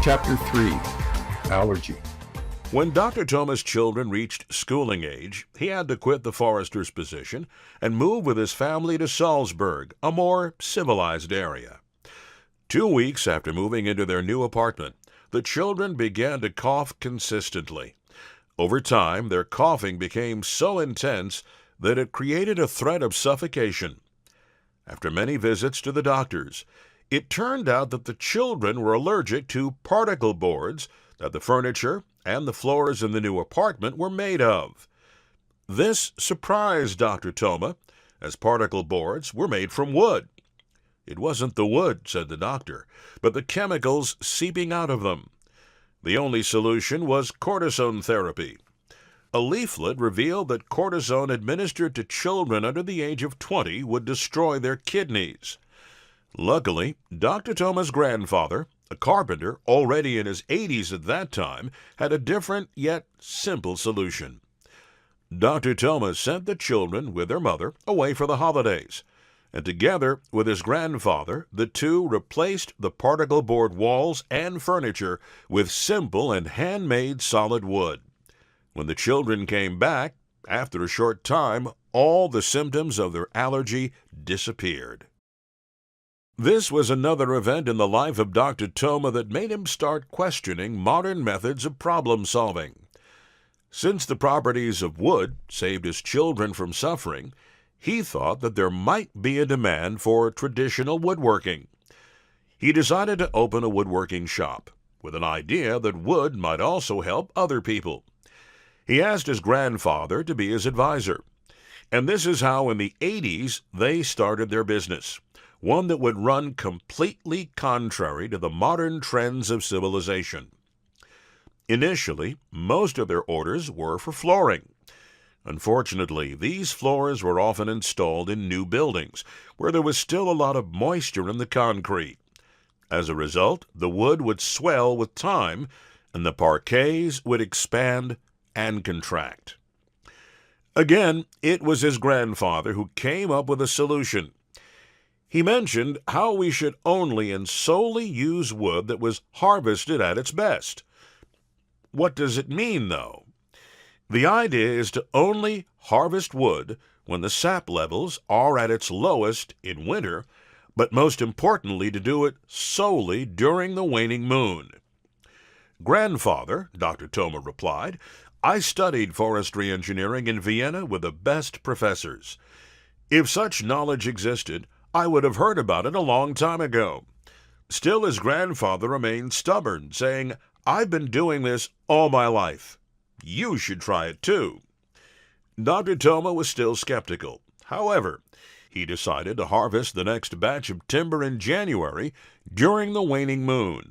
Chapter 3. Allergy. When Dr. Thoma's children reached schooling age, he had to quit the forester's position and move with his family to Salzburg, a more civilized area. 2 weeks after moving into their new apartment, the children began to cough consistently. Over time, their coughing became so intense that it created a threat of suffocation. After many visits to the doctors, it turned out that the children were allergic to particle boards that the furniture and the floors in the new apartment were made of. This surprised Dr. Thoma, as particle boards were made from wood. It wasn't the wood, said the doctor, but the chemicals seeping out of them. The only solution was cortisone therapy. A leaflet revealed that cortisone administered to children under the age of 20 would destroy their kidneys. Luckily, Dr. Thoma's grandfather, a carpenter already in his 80s at that time, had a different yet simple solution. Dr. Thoma sent the children with their mother away for the holidays, and together with his grandfather, the two replaced the particle board walls and furniture with simple and handmade solid wood. When the children came back, after a short time, all the symptoms of their allergy disappeared. This was another event in the life of Dr. Thoma that made him start questioning modern methods of problem-solving. Since the properties of wood saved his children from suffering, he thought that there might be a demand for traditional woodworking. He decided to open a woodworking shop, with an idea that wood might also help other people. He asked his grandfather to be his advisor, and this is how in the 80s they started their business, one that would run completely contrary to the modern trends of civilization. Initially, most of their orders were for flooring. Unfortunately, these floors were often installed in new buildings, where there was still a lot of moisture in the concrete. As a result, the wood would swell with time, and the parquets would expand and contract. Again, it was his grandfather who came up with a solution. He mentioned how we should only and solely use wood that was harvested at its best. What does it mean, though? The idea is to only harvest wood when the sap levels are at its lowest in winter, but most importantly to do it solely during the waning moon. Grandfather, Dr. Thoma replied, I studied forestry engineering in Vienna with the best professors. If such knowledge existed, I would have heard about it a long time ago. Still, his grandfather remained stubborn, saying, I've been doing this all my life. You should try it too. Dr. Thoma was still skeptical. However, he decided to harvest the next batch of timber in January during the waning moon.